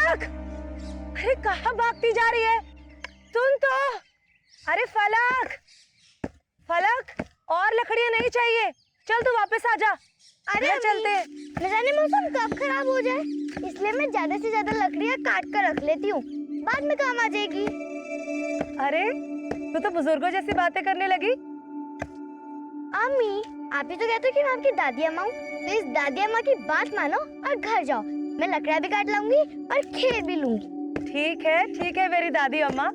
फलक, अरे कहाँ भागती जा रही है? सुन तो, अरे फलक, फलक और लकड़ियाँ नहीं चाहिए, चल तू वापस आ जा। अरे चलते हैं। न जाने मौसम कब खराब हो जाए, इसलिए मैं ज्यादा से ज्यादा लकड़ियाँ काट कर रख लेती हूँ, बाद में काम आ जाएगी। अरे तू तो बुजुर्गों जैसी बातें करने लगी। अम्मी, आप ही तो कहते हो कि मैं आपकी दादी अम्मा हूँ, तो इस दादी अम्मा की बात मानो और घर जाओ। मैं लकड़ियाँ भी काट लाऊंगी और खेल भी लूंगी। ठीक है मेरी दादी अम्मा,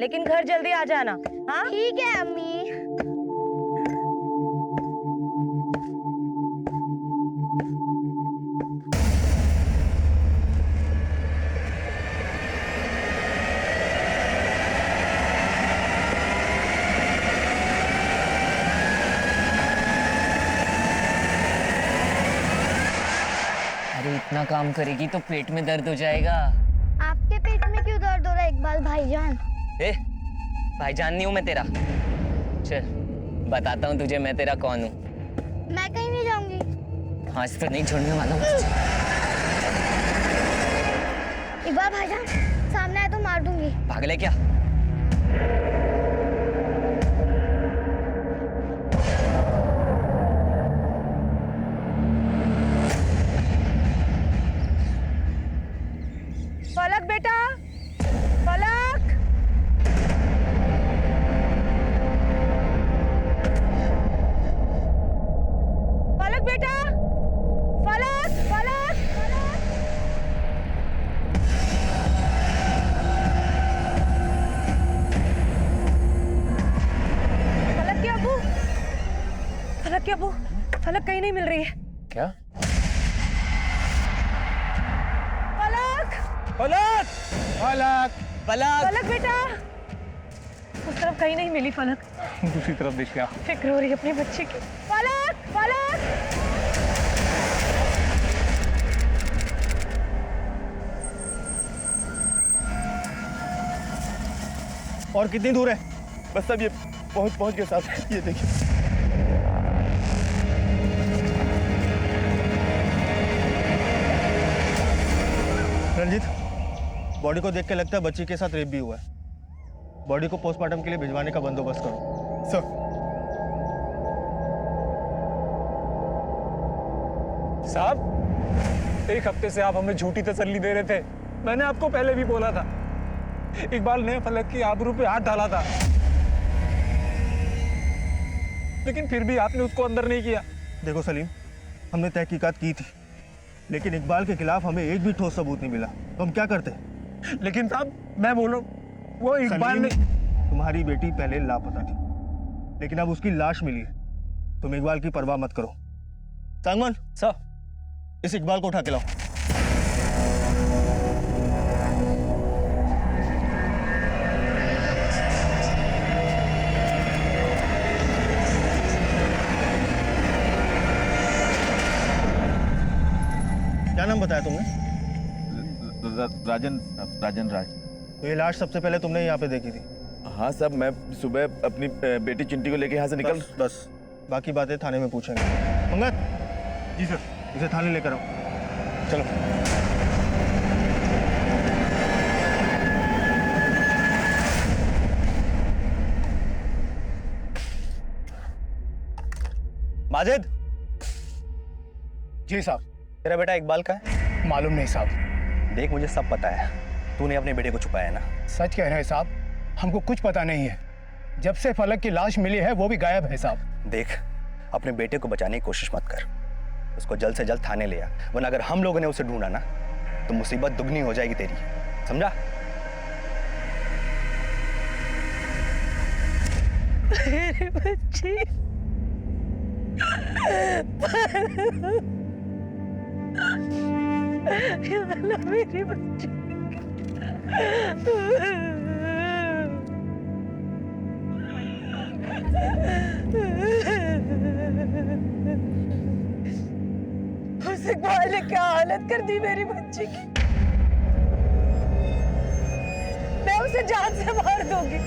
लेकिन घर जल्दी आ जाना। हाँ ठीक है अम्मी। अरे इतना काम करेगी तो पेट में दर्द हो जाएगा। आपके पेट में क्यों दर्द हो रहा है इकबाल भाईजान? ए, भाईजान नहीं हूँ मैं तेरा। चल बताता हूँ तुझे मैं तेरा कौन हूँ। मैं कहीं नहीं जाऊंगी। आज तो नहीं छोड़ने वाला हूँ। इकबाल भाईजान सामने आए तो मार दूंगी। पागल है क्या? फलक बेटा, फलक, फलक बेटा, फलक, फलक, फलक। फलक के अब्बू, फलक के अब्बू, फलक कहीं नहीं मिल रही है। क्या? फलक, फलक, फलक, पलक। फलक बेटा, उस तरफ कहीं नहीं मिली फलक। दूसरी तरफ देख क्या? फिक्र हो रही है अपने बच्चे की। फलक, फलक। और कितनी दूर है? बस सब ये पहुंच के साथ, ये देखिए। रंजीत, बॉडी को देख के लगता है बच्ची के साथ रेप भी हुआ है। बॉडी को पोस्टमार्टम के लिए भिजवाने का बंदोबस्त करो। सर। साहब, एक हफ्ते से आप हमें झूठी तसल्ली दे रहे थे। मैंने आपको पहले भी बोला था, इकबाल ने फलक की आबरू पे हाथ डाला था, लेकिन फिर भी आपने उसको अंदर नहीं किया। देखो सलीम, हमने तहकीकात की थी, लेकिन इकबाल के खिलाफ हमें एक भी ठोस सबूत नहीं मिला, तो हम क्या करते? लेकिन साहब, मैं बोलूं, वो इकबाल ने... तुम्हारी बेटी पहले लापता थी, लेकिन अब उसकी लाश मिली है। तुम इकबाल की परवाह मत करो। सांगवान, सर, इस इकबाल को उठा के लाओ। क्या नाम बताया तुमने? राजन राज। तो ये लाश सबसे पहले तुमने यहाँ पे देखी थी? हाँ साहब, मैं सुबह अपनी बेटी चिंटी को लेके यहाँ से निकल... बस बाकी बातें थाने में पूछेंगे। मंगत। जी सर। इसे थाने लेकर आओ। चलो। माजिद। जी साहब। तेरा बेटा इकबाल का है? मालूम नहीं साहब। देख, मुझे सब पता है, तूने अपने बेटे को छुपाया ना। सच कह रहे हैं साहब, हमको कुछ पता नहीं है। जब से फलक की लाश मिली है वो भी गायब है साहब। देख, अपने बेटे को बचाने की कोशिश मत कर, उसको जल्द से जल्द थाने ले आ, वरना अगर हम लोगों ने उसे ढूंढा ना तो मुसीबत दुगनी हो जाएगी तेरी, समझा? मेरी बच्ची, या अल्लाह, मेरी बच्ची। उस इकबाल ने क्या हालत कर दी मेरी बच्ची की। मैं उसे जान से मार दूंगी,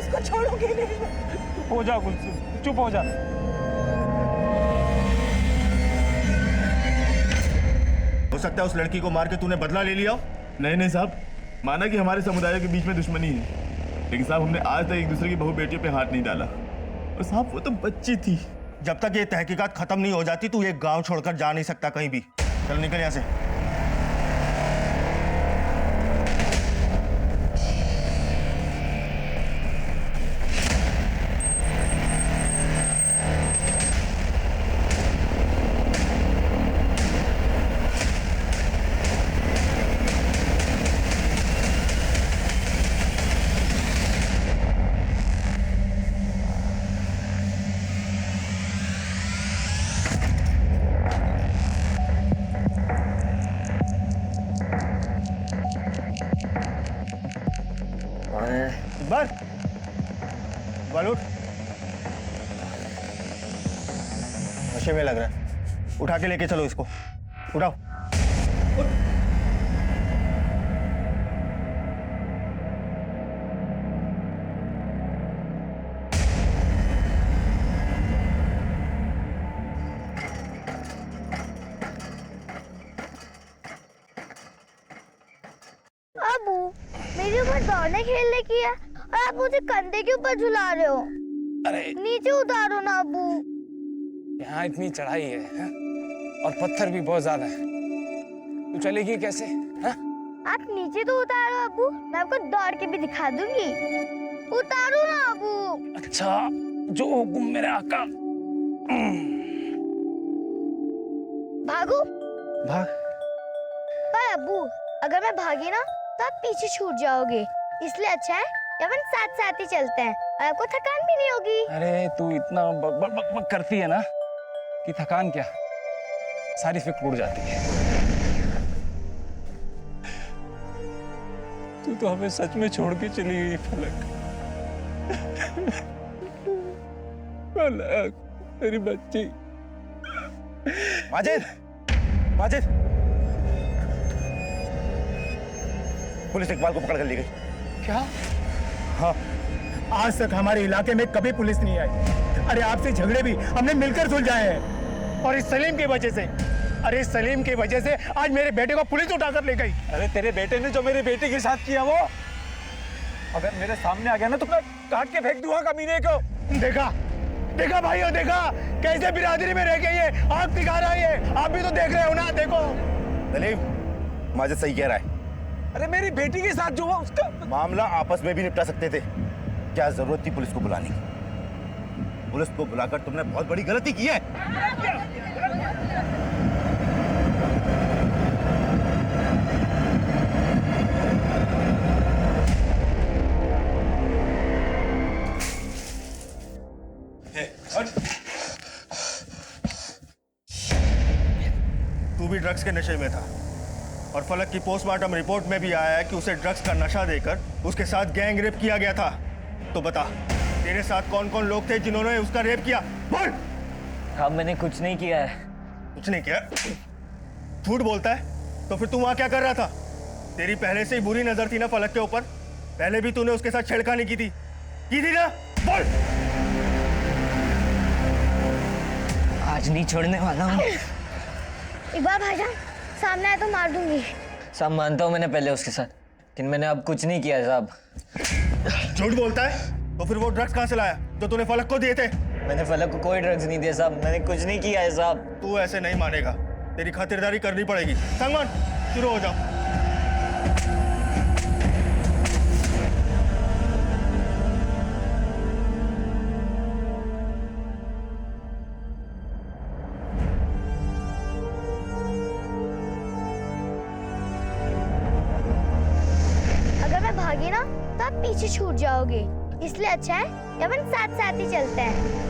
उसको छोड़ूंगी नहीं। हो जा गुलसुम, चुप हो जा। हो सकता है उस लड़की को मार के तूने बदला ले लिया हो, नहीं नहीं साहब, माना कि हमारे समुदायों के बीच में दुश्मनी है, लेकिन साहब हमने आज तक एक दूसरे की बहू बेटियों पे हाथ नहीं डाला। और साहब वो तो बच्ची थी। जब तक ये तहकीकात खत्म नहीं हो जाती तू ये गांव छोड़कर जा नहीं सकता कहीं भी। चल निकल यहाँ से। इकबाल, इकबाल उठ। नशे में लग रहा है, उठा के लेके चलो इसको। उठाओ। अबू, मेरी उम्र दौड़ने खेलने की है और आप मुझे कंधे के ऊपर झुला रहे हो। अरे नीचे उतारो ना अबू। यहाँ इतनी चढ़ाई है और पत्थर भी बहुत ज्यादा है, तू चलेगी कैसे? हाँ? आप नीचे तो उतारो अबू, मैं आपको दौड़ के भी दिखा दूंगी। उतारो ना अबू। अच्छा, जो हुक्म मेरे आका। भागो। भाग। पर अबू, अगर मैं भागी ना तो आप पीछे छूट जाओगे, इसलिए अच्छा है कि अपन साथ साथ ही चलते हैं और आपको थकान भी नहीं होगी। अरे तू इतना बक बक बक बक करती है ना कि थकान क्या, सारी फिक्र उड़ जाती है। तू तो हमें सच में छोड़ के चली गई फलक। फलक, तेरी बच्ची। माजिद, माजिद, पुलिस इकबाल को पकड़ कर ले गई। क्या? हाँ, आज तक हमारे इलाके में कभी पुलिस नहीं आई। अरे आपसे झगड़े भी हमने मिलकर सुलझाए हैं, और इस सलीम की वजह से, अरे सलीम की वजह से आज मेरे बेटे को पुलिस उठाकर ले गई। अरे तेरे बेटे ने जो मेरे बेटे के साथ किया, वो अगर मेरे सामने आ गया ना तो मैं काट के फेंक दूंगा कमीने को। देखा, देखा भाइयों, देखा कैसे बिरादरी में रह गई है, आग दिखा रहा है। आप भी तो देख रहे हो ना, देखो। सलीम, माजिद सही कह रहा है। अरे मेरी बेटी के साथ जो हुआ उसका मामला आपस में भी निपटा सकते थे, क्या जरूरत थी पुलिस को बुलाने की? पुलिस को बुलाकर तुमने बहुत बड़ी गलती की है। तू भी ड्रग्स के नशे में था, और फलक की पोस्टमार्टम रिपोर्ट में भी आया है कि उसे ड्रग्स का नशा देकर उसके साथ गैंग रेप किया गया था। तो बता, तेरे साथ कौन कौन लोग थे जिन्होंने उसका रेप किया? बोल। साहब मैंने कुछ नहीं किया है। कुछ नहीं किया? झूठ बोलता है? तो फिर तू वहां क्या कर रहा था? तेरी पहले से ही बुरी नजर थी ना फलक के ऊपर। पहले भी तूने उसके साथ छेड़खानी की थी ना? बोल। आज नहीं छोड़ने वाला हूँ। इकबाल भाईजान, सामने आए तो मार दूंगी। साहब मानता हूँ मैंने पहले उसके साथ, लेकिन मैंने अब कुछ नहीं किया है साहब। झूठ बोलता है? तो फिर वो ड्रग्स कहाँ से लाया जो तूने फलक को दिए थे? मैंने फलक को कोई ड्रग्स नहीं दिया साहब, मैंने कुछ नहीं किया है साहब। तू ऐसे नहीं मानेगा, तेरी खातिरदारी करनी पड़ेगी। संगमान, शुरू हो जाओ। अगर मैं भागी ना तो आप पीछे छूट जाओगे, इसलिए अच्छा है कि अपन साथ साथ ही चलते हैं।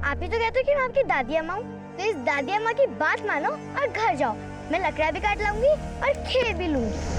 आप ही तो कहते हो कि मैं आपकी दादी अम्मा हूँ, तो इस दादी अम्मा की बात मानो और घर जाओ। मैं लकड़ा भी काट लाऊंगी और खेल भी लूंगी।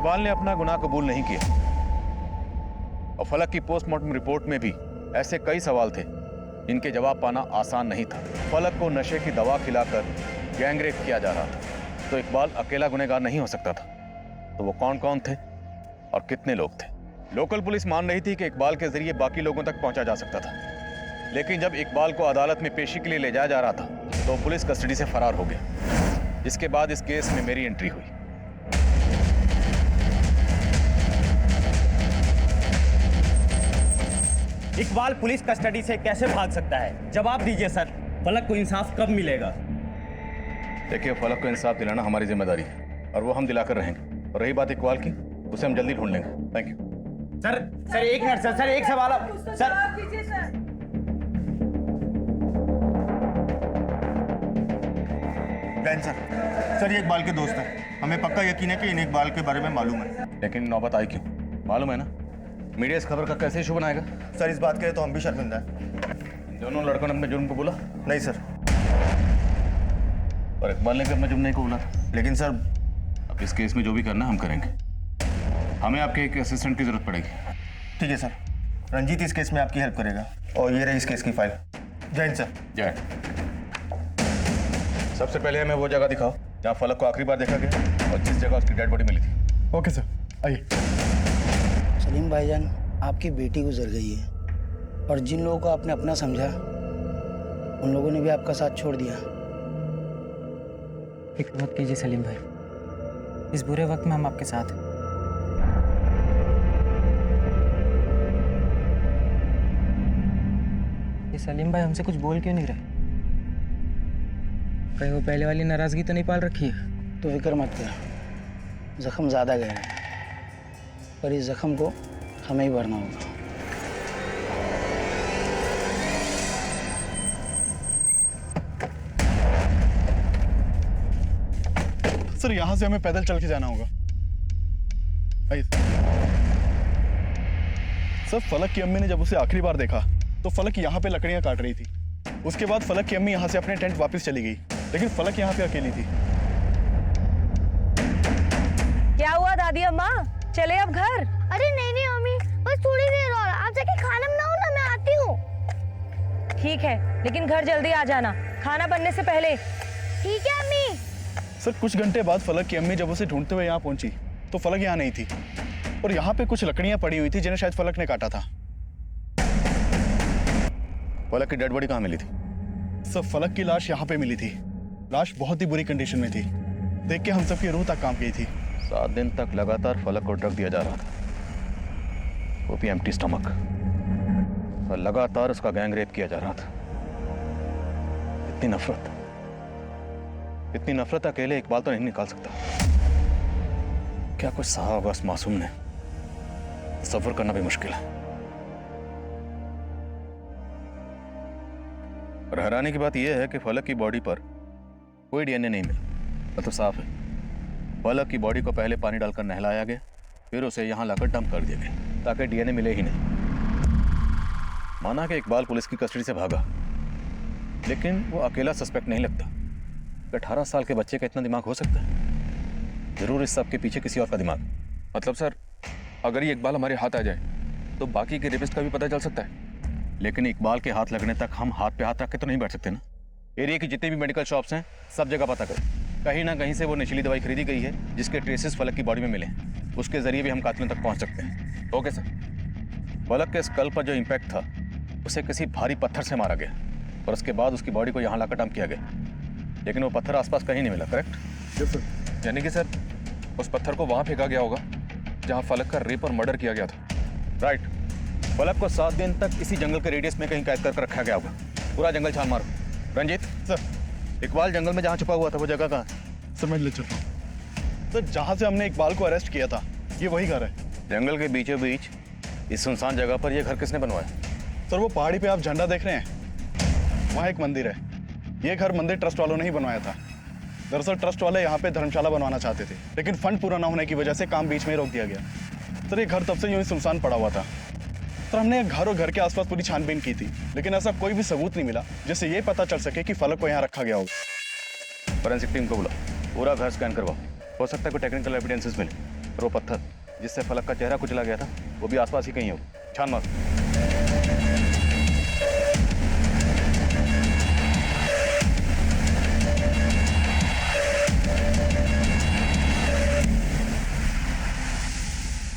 इकबाल ने अपना गुनाह कबूल नहीं किया और फलक की पोस्टमार्टम रिपोर्ट में भी ऐसे कई सवाल थे जिनके जवाब पाना आसान नहीं था। फलक को नशे की दवा खिलाकर गैंगरेप किया जा रहा था, तो इकबाल अकेला गुनहगार नहीं हो सकता था। तो वो कौन कौन थे और कितने लोग थे? लोकल पुलिस मान रही थी कि इकबाल के जरिए बाकी लोगों तक पहुंचा जा सकता था, लेकिन जब इकबाल को अदालत में पेशी के लिए ले जाया जा रहा था तो पुलिस कस्टडी से फरार हो गया। इसके बाद इस केस में मेरी एंट्री हुई। इकबाल पुलिस कस्टडी से कैसे भाग सकता है? जवाब दीजिए सर। फलक को इंसाफ कब मिलेगा? देखिए, फलक को इंसाफ दिलाना हमारी जिम्मेदारी है और वो हम दिलाकर रहेंगे। और रही बात इकबाल की, उसे हम जल्दी ढूंढ लेंगे। थैंक यू सर एक मिनट सर एक सवाल सर। डैन सर ये इकबाल के दोस्त हैं। हमें पक्का यकीन है कि इन्हें इकबाल के बारे में मालूम है। लेकिन नौबत आई क्यों? मालूम है ना, मीडिया इस खबर का कैसे इशू बनाएगा? सर इस बात के लिए तो हम भी शर्मिंदा हैं। दोनों लड़कों ने अपने जुर्म को बोला? नहीं सर। और इकबाल ने भी अपना जुर्म नहीं को बोला? लेकिन सर अब इस केस में जो भी करना हम करेंगे। हमें आपके एक असिस्टेंट की जरूरत पड़ेगी। ठीक है सर, रंजीत इस केस में आपकी हेल्प करेगा। और ये रही इस केस की फाइल। जय हिंद सर। जय। सबसे पहले हमें वो जगह दिखाओ जहाँ फलक को आखिरी बार देखा गया और जिस जगह उसकी डेड बॉडी मिली थी। ओके सर, आइए। सलीम भाईजान, आपकी बेटी गुजर गई है और जिन लोगों को आपने अपना समझा उन लोगों ने भी आपका साथ छोड़ दिया। फिक्र मत कीजिए सलीम भाई, इस बुरे वक्त में हम आपके साथ हैं। ये सलीम भाई हमसे कुछ बोल क्यों नहीं रहे? कहीं वो पहले वाली नाराजगी तो नहीं पाल रखी है? तो फिक्र मत कर, जख्म ज़्यादा गहरा है पर इस जख्म को हमें ही भरना होगा। सर यहाँ से हमें पैदल चल के जाना होगा। आइए। सर फलक की अम्मी ने जब उसे आखिरी बार देखा तो फलक यहाँ पे लकड़ियाँ काट रही थी। उसके बाद फलक की अम्मी यहाँ से अपने टेंट वापस चली गई, लेकिन फलक यहाँ पे अकेली थी। क्या हुआ दादी अम्मा, चले अब घर? अरे नहीं अम्मी, बस थोड़ी देर और। आप जाके खाना बनाओ ना, मैं आती हूँ। ठीक है, लेकिन घर जल्दी आ जाना, खाना बनने से पहले। ठीक है अम्मी। सर कुछ घंटे बाद फलक की अम्मी जब उसे ढूंढते हुए यहाँ पहुंची तो फलक यहाँ नहीं थी और यहाँ पे कुछ लकड़ियाँ पड़ी हुई थी जिन्हें शायद फलक ने काटा था। फलक की डेड बॉडी कहाँ मिली थी? सर फलक की लाश यहाँ पे मिली थी। लाश बहुत ही बुरी कंडीशन में थी, देख के हम सबकी रूह तक कांप गई थी। 7 दिन तक लगातार फलक को ड्रग दिया जा रहा था, वो भी एम्प्टी स्टमक, और लगातार उसका गैंग रेप किया जा रहा था। इतनी नफरत अकेले इकबाल तो नहीं निकाल सकता। क्या कुछ सहा होगा उस मासूम ने, सफर करना भी मुश्किल है। और हैरानी की बात यह है कि फलक की बॉडी पर कोई डीएनए नहीं मिला, मतलब साफ है। फलक की बॉडी को पहले पानी डालकर नहलाया गया, फिर उसे यहाँ लाकर डंप कर दिया गया ताकि डीएनए मिले ही नहीं। माना कि इकबाल पुलिस की कस्टडी से भागा, लेकिन वो अकेला सस्पेक्ट नहीं लगता। 18 साल के बच्चे का इतना दिमाग हो सकता है? जरूर इस सब के पीछे किसी और का दिमाग। मतलब सर, अगर ये इकबाल हमारे हाथ आ जाए तो बाकी के रेपिस्ट का भी पता चल सकता है। लेकिन इकबाल के हाथ लगने तक हम हाथ पे हाथ रख के तो नहीं बैठ सकते ना। एरिया की जितनी भी मेडिकल शॉप्स हैं सब जगह पता करें, कहीं ना कहीं से वो नशीली दवाई खरीदी गई है जिसके ट्रेसेस फलक की बॉडी में मिले। उसके जरिए भी हम कातिलों तक पहुंच सकते हैं। Okay sir. फलक के स्कल पर जो इम्पैक्ट था उसे किसी भारी पत्थर से मारा गया और उसके बाद उसकी बॉडी को यहाँ लाकर डंप किया गया, लेकिन वो पत्थर आसपास कहीं नहीं मिला। करेक्ट? Yes sir. यानी कि सर उस पत्थर को वहां फेंका गया होगा जहां फलक का रेप और मर्डर किया गया था। राइट। फलक को 7 दिन तक इसी जंगल के रेडियस में कहीं कैद कर रखा गया होगा। पूरा जंगल छान मारो। रंजीत सर, इकबाल जंगल में जहाँ छुपा हुआ था वो जगह कहाँ है? सर मैं ले चलता हूँ। सर जहाँ से हमने इकबाल को अरेस्ट किया था ये वही घर है। जंगल के बीचों बीच इस सुनसान जगह पर यह घर किसने बनवाया? सर वो पहाड़ी पे आप झंडा देख रहे हैं, वहाँ एक मंदिर है। ये घर मंदिर ट्रस्ट वालों ने ही बनवाया था। दरअसल ट्रस्ट वाले यहाँ पे धर्मशाला बनवाना चाहते थे, लेकिन फंड पूरा ना होने की वजह से काम बीच में ही रोक दिया गया। सर ये घर तब से यूं ही सुनसान पड़ा हुआ था। सर हमने घर और घर के आसपास पूरी छानबीन की थी, लेकिन ऐसा कोई भी सबूत नहीं मिला जिससे ये पता चल सके कि फलक को यहाँ रखा गया होगा। फॉरेंसिक टीम को बुला, पूरा घर स्कैन करवाओ। हो सकता है कोई टेक्निकल एविडेंसेस मिले। और वो पत्थर जिससे फलक का चेहरा कुचला गया था वो भी आसपास ही कहीं हो। छान मार।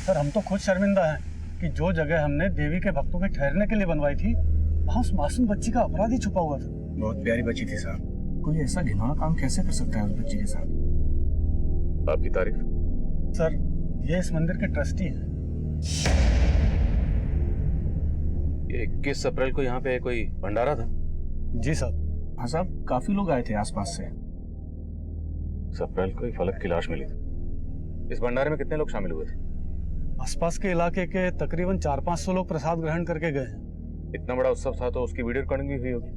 सर हम तो खुद शर्मिंदा हैं कि जो जगह हमने देवी के भक्तों के ठहरने के लिए बनवाई थी वहाँ उस मासूम बच्ची का अपराधी छुपा हुआ था। बहुत प्यारी बच्ची थी साहब। कोई ऐसा घिनौना काम कैसे कर सकता है उस बच्ची के साथ? आपकी तारीफ। सर ये इस मंदिर के ट्रस्टी हैं। ये 21 अप्रैल को यहाँ पे कोई भंडारा था? जी साहब। हाँ साहब, काफी लोग आए थे आसपास से। 21 अप्रैल को ही फलक की लाश मिली थी। इस भंडारे में कितने लोग शामिल हुए थे? आसपास के इलाके के तकरीबन 400-500 लोग प्रसाद ग्रहण करके गए हैं। इतना बड़ा उत्सव था तो उसकी वीडियो रिकॉर्डिंग भी हुई होगी।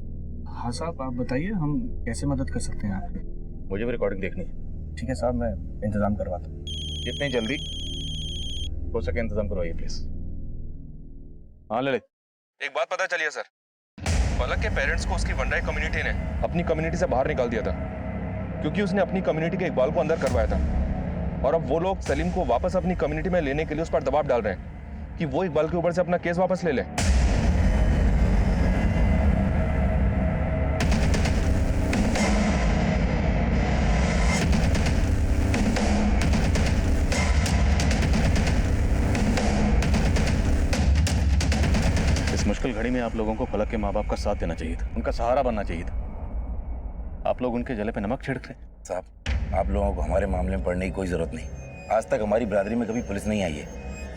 हाँ साहब, आप बताइए हम कैसे मदद कर सकते हैं आपकी? मुझे भी रिकॉर्डिंग देखनी है। ठीक है साहब, मैं इंतजाम करवाता हूँ। जितनी जल्दी हो सके इंतजाम करवाइए प्लीज। हाँ ललित, एक बात पता चली है सर, फलक के पेरेंट्स को उसकी वनराई कम्युनिटी ने अपनी कम्युनिटी से बाहर निकाल दिया था क्योंकि उसने अपनी कम्युनिटी के इकबाल को अंदर करवाया था और अब वो लोग सलीम को वापस अपनी कम्युनिटी में लेने के लिए उस पर दबाव डाल रहे हैं कि वो इकबाल के ऊपर से अपना केस वापस ले ले। इस मुश्किल घड़ी में आप लोगों को फलक के माँ बाप का साथ देना चाहिए था, उनका सहारा बनना चाहिए था। आप लोग उनके जले पे नमक छिड़क रहे। साहब, आप लोगों को हमारे मामले में पड़ने की कोई जरूरत नहीं। आज तक हमारी बिरादरी में कभी पुलिस नहीं आई है,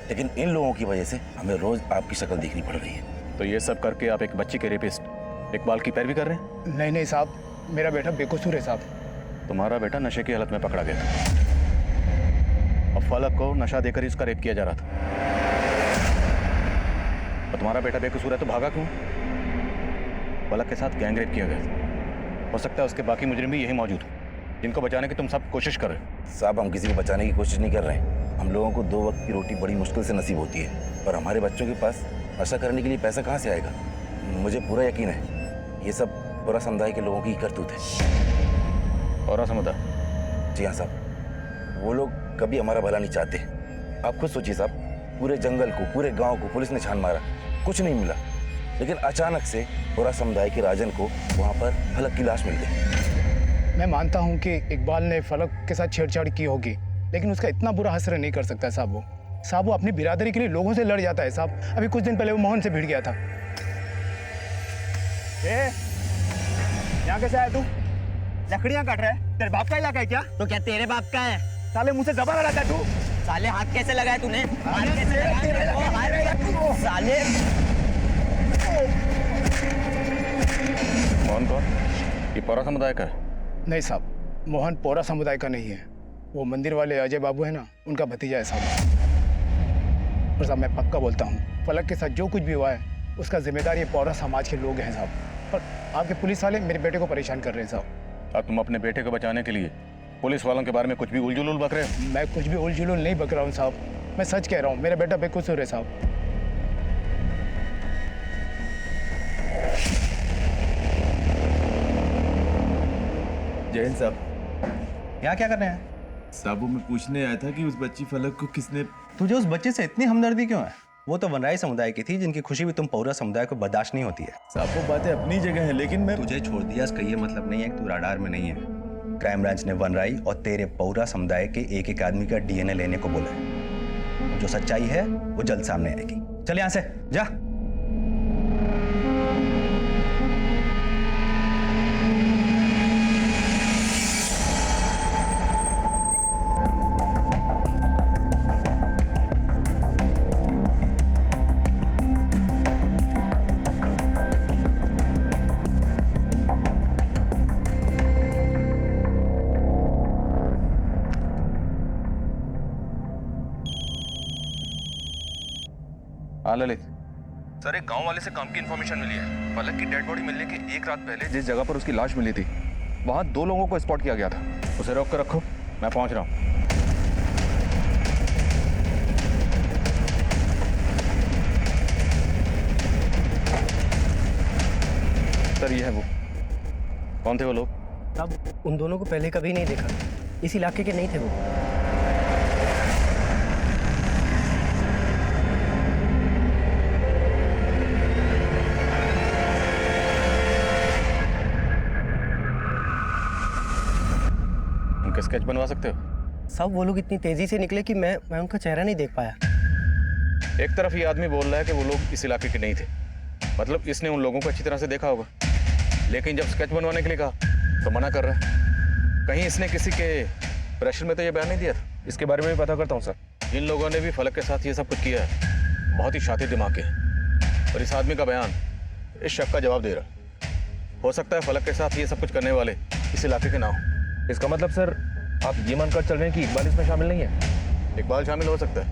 लेकिन इन लोगों की वजह से हमें रोज आपकी शक्ल देखनी पड़ रही है। तो ये सब करके आप एक बच्ची के रेपिस्ट इकबाल की पैरवी कर रहे हैं? नहीं नहीं साहब, मेरा बेटा बेकसूर है साहब। तुम्हारा बेटा नशे की हालत में पकड़ा गया था और फलक को नशा देकर ही उसका रेप किया जा रहा था। और तुम्हारा बेटा बेकसूर है तो भागा क्यों? फलक के साथ गैंग रेप किया गया। हो सकता है उसके बाकी मुजरिम भी यही मौजूद हो जिनको बचाने की तुम सब कोशिश कर रहे हो। साहब, हम किसी को बचाने की कोशिश नहीं कर रहे हैं। हम लोगों को 2 वक्त की रोटी बड़ी मुश्किल से नसीब होती है और हमारे बच्चों के पास नशा करने के लिए पैसा कहाँ से आएगा? मुझे पूरा यकीन है ये सब पूरा समुदाय के लोगों की करतूत है। और समुदाय? जी हाँ साहब, वो लोग कभी हमारा भला नहीं चाहते। आप खुद सोचिए साहब, पूरे जंगल को, पूरे गांव को पुलिस ने छान मारा, कुछ नहीं मिला, लेकिन अचानक से पूरा समुदाय के राजन को वहाँ पर फलक की लाश मिल गई। मैं मानता हूँ कि इकबाल ने फलक के साथ छेड़छाड़ की होगी, लेकिन उसका इतना बुरा असर नहीं कर सकता साहब। वो अपनी बिरादरी के लिए लोगों से लड़ जाता है साहब। अभी कुछ दिन पहले वो मोहन से भिड़ गया था। यहाँ कैसे आया तू? लकड़ियाँ काट रहा है? तेरे बाप का इलाका है क्या? तो क्या तेरे बाप का है? साले मुझसे जबान लड़ाता है तू। साले हाथ कैसे लगाया तूने? हाथ कैसे लगाया? साले मोहन कौन? ये पौरा समुदाय का है? नहीं साहब, मोहन पौरा समुदाय का नहीं है। वो मंदिर वाले अजय बाबू है ना, उनका भतीजा है साहब। और साहब मैं पक्का बोलता हूँ, फलक के साथ जो कुछ भी हुआ है उसका जिम्मेदार ये पौरा समाज के लोग हैं साहब। और आपके पुलिस वाले मेरे बेटे को परेशान कर रहे हैं साहब। और तुम अपने बेटे को बचाने के लिए पुलिस वालों के बारे में कुछ भी उलझुल बक रहे हो? मैं कुछ भी उलझुल नहीं बक रहा हूँ साहब, मैं सच कह रहा हूँ। मेरा बेटा बेकसूर है साहब। जय हिंद साहब। यहाँ क्या कर रहे हैं? साहब, वो मैं पूछने आया था कि उस बच्ची फलक को किसने... तुझे उस बच्चे से इतनी हमदर्दी क्यों है? वो तो वनराई समुदाय की थी जिनकी खुशी भी तुम पौरा समुदाय को बर्दाश्त नहीं होती है। साहब, वो बातें अपनी जगह है, लेकिन मैं... तुझे छोड़ दिया इसका ये मतलब नहीं है कि तू राडार में नहीं है। क्राइम ब्रांच ने वनराई और तेरे पौरा समुदाय के एक आदमी का डीएनए लेने को बोला है। जो सच्चाई है वो जल्द सामने आएगी। चल यहाँ से जा। हाँ ललित। सर, एक गांव वाले से काम की इन्फॉर्मेशन मिली है। फलक की डेड बॉडी मिलने के एक रात पहले जिस जगह पर उसकी लाश मिली थी वहां 2 लोगों को स्पॉट किया गया था। उसे रोक कर रखो, मैं पहुंच रहा हूँ। सर, ये है वो। कौन थे वो लोग? साहब, उन दोनों को पहले कभी नहीं देखा, इस इलाके के नहीं थे वो। स्केच बनवा सकते हो? सब वो लोग इतनी तेजी से निकले कि मैं उनका चेहरा नहीं देख पाया। एक तरफ ये आदमी बोल रहा है कि वो लोग इस इलाके के नहीं थे, मतलब इसने उन लोगों को अच्छी तरह से देखा होगा, लेकिन जब स्केच बनवाने के लिए कहा तो मना कर रहा है। कहीं इसने किसी के प्रेशर में तो ये बयान नहीं दिया था? इसके बारे में भी पता करता हूँ सर। इन लोगों ने भी फलक के साथ ये सब कुछ किया है, बहुत ही शातिर दिमाग के, और इस आदमी का बयान इस शक का जवाब दे रहा है। हो सकता है फलक के साथ ये सब कुछ करने वाले इस इलाके के ना हो। इसका मतलब सर आप ये मानकर चल रहे हैं कि इकबाल इसमें शामिल नहीं है? इकबाल शामिल हो सकता है,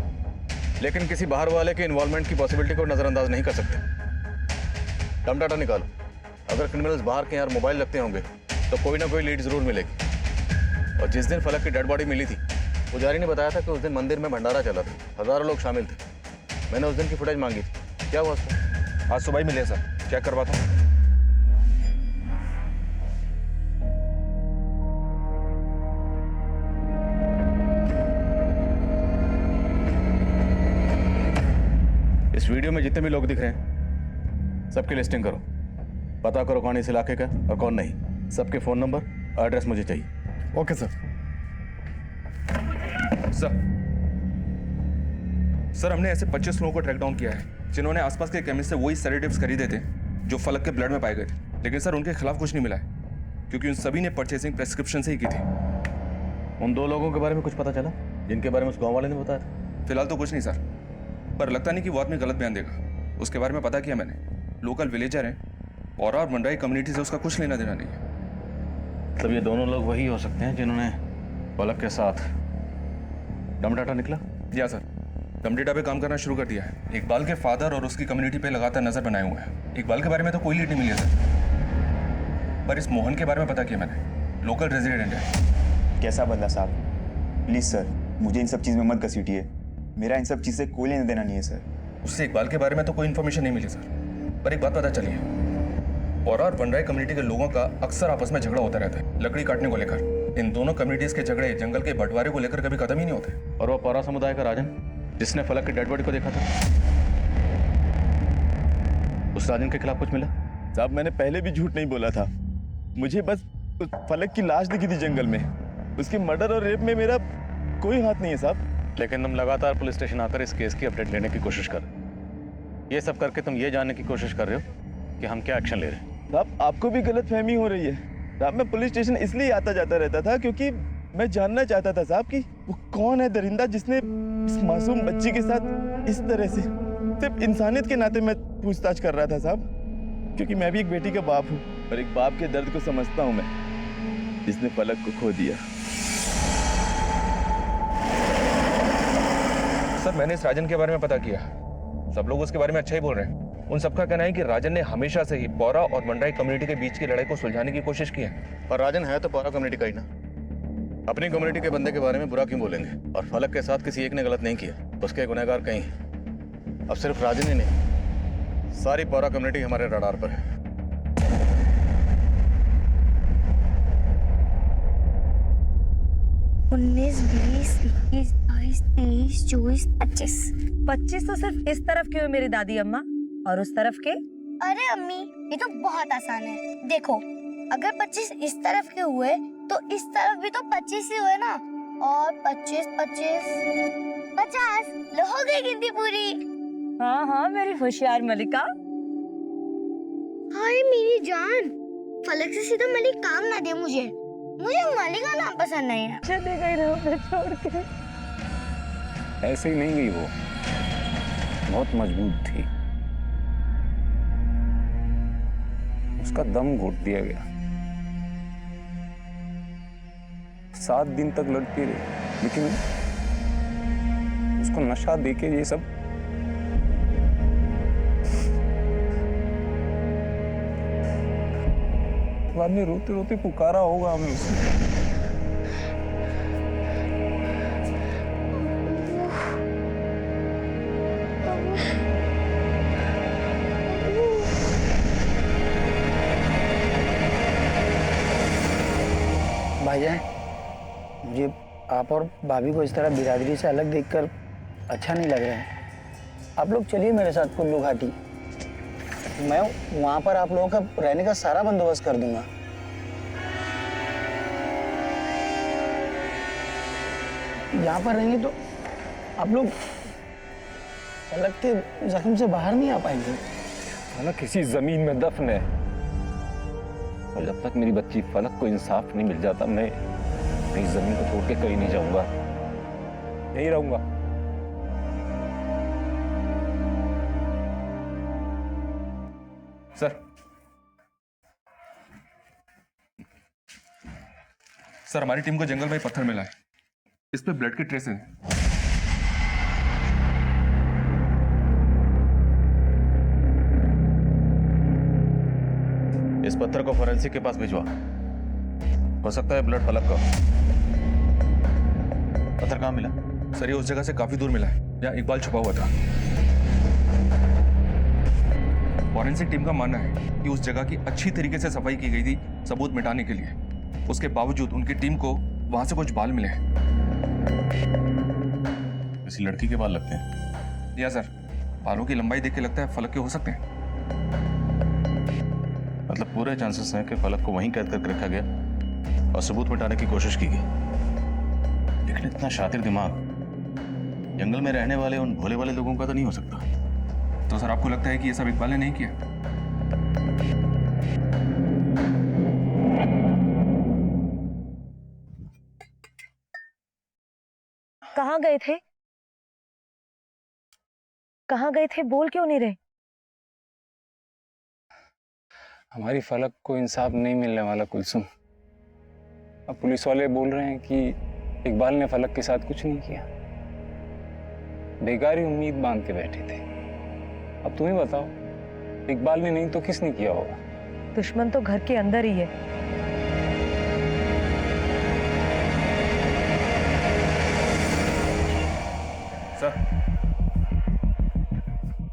लेकिन किसी बाहर वाले के इन्वॉल्वमेंट की पॉसिबिलिटी को नजरअंदाज नहीं कर सकते। दम डाटा निकालो, अगर क्रिमिनल्स बाहर के यहाँ मोबाइल रखते होंगे तो कोई ना कोई लीड जरूर मिलेगी। और जिस दिन फलक की डेड बॉडी मिली थी, पुजारी ने बताया था कि उस दिन मंदिर में भंडारा चला था, हजारों लोग शामिल थे। मैंने उस दिन की फुटेज मांगी थी, क्या हुआ उसको? आज सुबह ही मिले सर, चेक करवाता हूँ। इस वीडियो में जितने भी लोग दिख रहे हैं सबकी लिस्टिंग करो, पता करो कौन इस इलाके का और कौन नहीं। सबके फोन नंबर, एड्रेस मुझे चाहिए। Okay sir. सर हमने ऐसे 25 लोगों को ट्रैक डाउन किया है जिन्होंने आसपास के केमिस्ट से वही सेडेटिव्स खरीदे थे जो फलक के ब्लड में पाए गए थे, लेकिन सर उनके खिलाफ कुछ नहीं मिला है क्योंकि उन सभी ने परचेसिंग प्रेस्क्रिप्शन से ही की थी। उन 2 लोगों के बारे में कुछ पता चला जिनके बारे में उस गाँव वाले ने बताया था? फिलहाल तो कुछ नहीं सर, पर लगता नहीं कि वो आदमी गलत बयान देगा। उसके बारे में पता किया मैंने, लोकल विलेजर हैं और मंडाई कम्युनिटी से उसका कुछ लेना देना नहीं है। तब ये दोनों लोग वही हो सकते हैं जिन्होंने फलक के साथ दम डाटा निकला? या सर, दम डेटा पे काम करना शुरू कर दिया है। इकबाल के फादर और उसकी कम्युनिटी पे लगातार नजर बनाए हुए हैं। इकबाल के बारे में तो कोई लीड नहीं मिली है सर, पर इस मोहन के बारे में पता किया मैंने, लोकल रेजिडेंट है। कैसा बंदा साहब? प्लीज सर, मुझे इन सब चीज़ में मत घसीटिए, मेरा इन सब चीज़ से कोई लेना देना नहीं है सर। उससे इकबाल के बारे में तो कोई इन्फॉर्मेशन नहीं मिली सर, पर एक बात पता चली है, और वनराई कम्युनिटी के लोगों का अक्सर आपस में झगड़ा होता रहता है लकड़ी काटने को लेकर। इन दोनों कम्युनिटीज के झगड़े जंगल के बंटवारे को लेकर कभी खत्म ही नहीं होते। और वो पौरा समुदाय का राजन जिसने फलक की डेड बॉडी को देखा था, उस राजन के खिलाफ कुछ मिला? साहब मैंने पहले भी झूठ नहीं बोला था, मुझे बस उस फलक की लाश दिखी थी जंगल में, उसके मर्डर और रेप में मेरा कोई हाथ नहीं है साहब। लेकिन तुम लगातार पुलिस स्टेशन आकर इस केस की अपडेट लेने की कोशिश कर, ये सब करके तुम ये जानने की कोशिश कर रहे हो कि हम क्या एक्शन ले रहे हैं। साहब आपको भी गलत फहमी हो रही है साहब, मैं पुलिस स्टेशन इसलिए आता जाता रहता था क्योंकि मैं जानना चाहता था साहब कि वो कौन है दरिंदा जिसने इस मासूम बच्ची के साथ इस तरह से, सिर्फ इंसानियत के नाते मैं पूछताछ कर रहा था साहब, क्योंकि मैं भी एक बेटी का बाप हूँ और एक बाप के दर्द को समझता हूँ मैं, जिसने फलक को खो दिया। सर मैंने इस राजन के बारे में पता किया, सब लोग उसके बारे में अच्छा ही बोल रहे हैं। उन सबका कहना है कि राजन ने हमेशा से ही पौरा और मंडाई कम्युनिटी के बीच की लड़ाई को सुलझाने की कोशिश की है। और राजन है तो पौरा कम्युनिटी का ही ना, अपनी कम्युनिटी के बंदे के बारे में बुरा क्यों बोलेंगे? और फलक के साथ किसी एक ने गलत नहीं किया तो उसके गुनहगार कहीं। अब सिर्फ राजन ही नहीं, सारी पौरा कम्युनिटी हमारे रडार पर है। 19, 20, 21, 22, 23, 24, 25। 25 तो सिर्फ इस तरफ के हुए मेरी दादी अम्मा, और उस तरफ के? अरे अम्मी, ये तो बहुत आसान है। देखो, अगर 25 इस तरफ के हुए तो इस तरफ भी तो 25 ही हुए ना, और 25, 25, 50। लो हो गई गिनती पूरी। हाँ हाँ मेरी होशियार मलिका। हाय मेरी जान, फलक से सीधा मलिक काम ना दे मुझे मलिका नाम पसंद नहीं है। चले गई ना मैं छोड़ के। ऐसे ही नहीं गई वो, बहुत मजबूत थी, उसका दम घोट दिया गया। 7 दिन तक लड़ती रही, लेकिन उसको नशा देके ये सब बाद में रोते रोते पुकारा होगा हमें उसने। भाईजान, मुझे आप और भाभी को इस तरह बिरादरी से अलग देखकर अच्छा नहीं लग रहा है। आप लोग चलिए मेरे साथ कुल्लू घाटी, मैं वहाँ पर आप लोगों का रहने का सारा बंदोबस्त कर दूंगा। यहाँ पर रहेंगे तो आप लोग फलक के जख्म से बाहर नहीं आ पाएंगे। फलक किसी जमीन में दफन है, और जब तक मेरी बच्ची फलक को इंसाफ नहीं मिल जाता मैं इस जमीन को छोड़ के कहीं नहीं जाऊंगा, यहीं रहूंगा। सर हमारी टीम को जंगल में पत्थर मिला है, इस पे ब्लड के ट्रेस हैं। इस पत्थर को फोरेंसिक के पास भिजवा, हो सकता है ब्लड फलक का। पत्थर कहाँ मिला? सर ये उस जगह से काफी दूर मिला है जहाँ इकबाल छुपा हुआ था। फॉरेंसिक टीम का मानना है कि उस जगह की अच्छी तरीके से सफाई की गई थी सबूत मिटाने के लिए, उसके बावजूद उनकी टीम को वहां से कुछ बाल मिले हैं। किसी लड़की के बाल लगते हैं? या सर, बालों की लंबाई देख के लगता है फलक के हो सकते हैं। मतलब पूरे चांसेस हैं कि फलक को वहीं कैद करके रखा गया और सबूत मिटाने की कोशिश की गई। लेकिन इतना शातिर दिमाग जंगल में रहने वाले उन भोले वाले लोगों का तो नहीं हो सकता। तो सर आपको लगता है कि ये सब इकबाल ने नहीं किया? कहाँ गए थे? कहाँ गए थे? बोल क्यों नहीं रहे? हमारी फलक को इंसाफ नहीं मिलने वाला कुलसुम। अब पुलिस वाले बोल रहे हैं कि इकबाल ने फलक के साथ कुछ नहीं किया, बेकार ही उम्मीद बांध के बैठे थे। अब तुम ही बताओ, इकबाल ने नहीं तो किसने किया होगा? दुश्मन तो घर के अंदर ही है।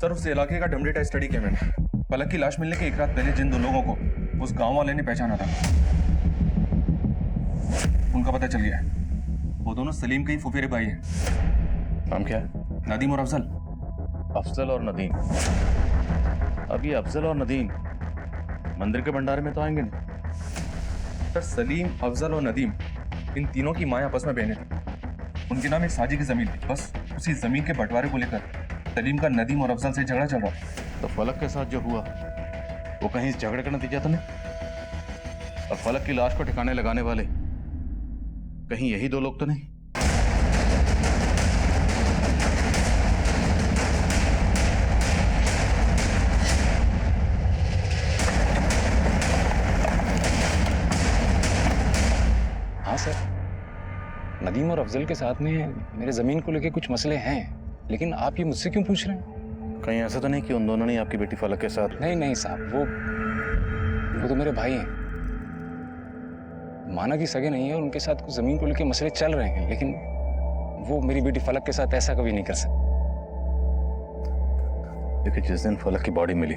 सर उस इलाके का डम डेटा स्टडी किया मैंने। फलक की लाश मिलने के एक रात पहले जिन दो लोगों को उस गांव वाले ने पहचाना था उनका पता चल गया है। वो दोनों सलीम के ही फुफेरे भाई हैं। नाम क्या है? नदीम और अफजल। अफजल और नदीम। अब ये अफजल और नदीम मंदिर के भंडारे में तो आएंगे नहीं। सर सलीम, अफजल और नदीम इन तीनों की माँ आपस में बहनें थी। उनके नाम एक साजी की जमीन थी। बस उसी जमीन के बंटवारे को लेकर सलीम का नदीम और अफजल से झगड़ा चल रहा था। तो फलक के साथ जो हुआ वो कहीं इस झगड़े का नतीजा तो नहीं? और फलक की लाश को ठिकाने लगाने वाले कहीं यही दो लोग तो नहीं? हाँ सर, नदीम और अफजल के साथ में मेरे जमीन को लेके कुछ मसले हैं, लेकिन आप ये मुझसे क्यों पूछ रहे हैं? कहीं ऐसा तो नहीं कि उन दोनों ने आपकी बेटी फलक के साथ? नहीं नहीं साहब, वो तो मेरे भाई हैं। माना कि सगे नहीं है और उनके साथ कुछ जमीन को लेके मसले चल रहे हैं, लेकिन वो मेरी बेटी फलक के साथ ऐसा कभी नहीं कर सकते। देखिए जिस दिन फलक की बॉडी मिली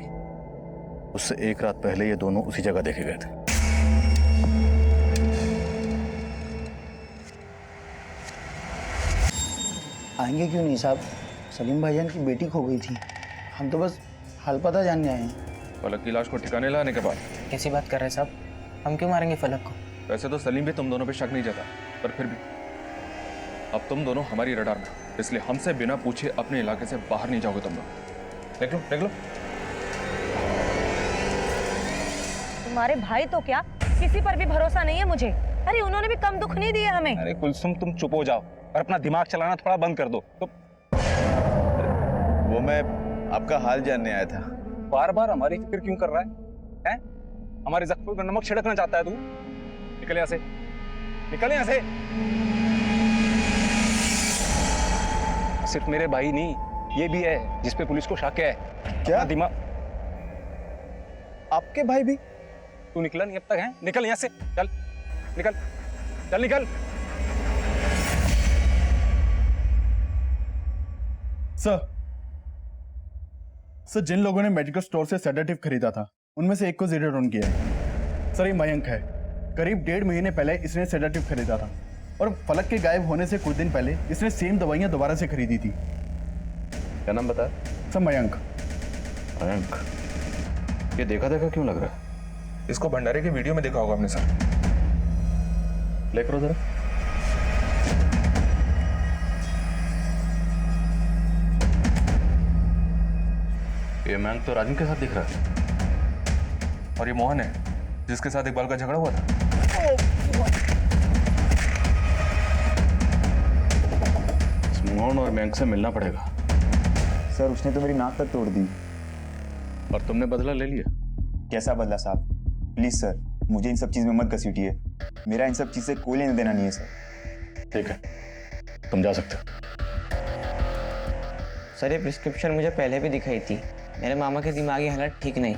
उससे एक रात पहले ये दोनों उसी जगह देखे गए थे। आएंगे क्यों नहीं साहब? सलीम भाईजान की बेटी खो गई थी, हम तो बस हाल पता जानने आए हैं। फलक की लाश को ठिकाने लाने के बाद? कैसी बात कर रहे हैं साहब? हम क्यों मारेंगे फलक को? वैसे तो सलीम भी तुम दोनों पे शक नहीं जाता, पर फिर भी अब तुम दोनों हमारी रडार में, इसलिए हमसे बिना पूछे अपने इलाके से बाहर नहीं जाओगे तुम लोग। देख लो देख लो। तुम्हारे भाई तो क्या, किसी पर भी भरोसा नहीं है मुझे। अरे उन्होंने भी कम दुख नहीं दिया हमें। अरे कुलसुम तुम चुप हो जाओ और अपना दिमाग चलाना थोड़ा बंद कर दो। तो वो मैं आपका हाल जानने आया था। बार बार हमारी फिक्र क्यों कर रहा है? हैं? हमारे जख्मों पर नमक छिड़कना चाहता है तू? निकल यहाँ से, निकल यहाँ से। सिर्फ मेरे भाई नहीं, ये भी है जिसपे पुलिस को शक है। क्या दिमाग? आपके भाई भी? तू निकला नहीं अब तक? है निकल यहाँ से, चल निकल, चल निकल। सर जिन लोगों ने मेडिकल स्टोर से सेडेटिव खरीदा था उनमें से एक को जीरो डाउन किया है। सर ये मयंक है, करीब 1.5 महीने पहले इसने सेडेटिव खरीदा था और फलक के गायब होने से कुछ दिन पहले इसने सेम दवाइयां दोबारा से खरीदी थी। क्या नाम बता? सर मयंक। मयंक, ये देखा देखा क्यों लग रहा है? इसको भंडारे के वीडियो में देखा होगा आपने सर। ले करो जरा। ये मैंग तो राजन के साथ दिख रहा है। और ये मोहन है जिसके साथ इकबाल का झगड़ा हुआ था। इस मोहन और मैंग से मिलना पड़ेगा। सर उसने तो मेरी नाक तक तोड़ दी। और तुमने बदला ले लिया? कैसा बदला साहब? प्लीज सर मुझे इन सब चीज में मत घसीटिए। मेरा इन सब चीज से कोई लेना देना नहीं है सर। ठीक है, तुम जा सकते हो। सर ये प्रिस्क्रिप्शन मुझे पहले भी दिखाई थी। मेरे मामा की दिमागी हालत ठीक नहीं।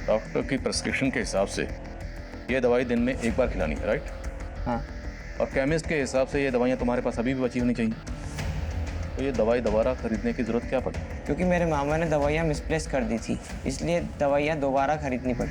डॉक्टर की प्रिस्क्रिप्शन के हिसाब से ये दवाई दिन में एक बार खिलानी है, राइट? हाँ। और केमिस्ट के हिसाब से ये दवाइयाँ तुम्हारे पास अभी भी बची होनी चाहिए। तो ये दवाई दोबारा खरीदने की जरूरत क्या पड़ी? क्योंकि मेरे मामा ने दवाइयाँ मिसप्लेस कर दी थी, इसलिए दवाइयाँ दोबारा खरीदनी पड़ी।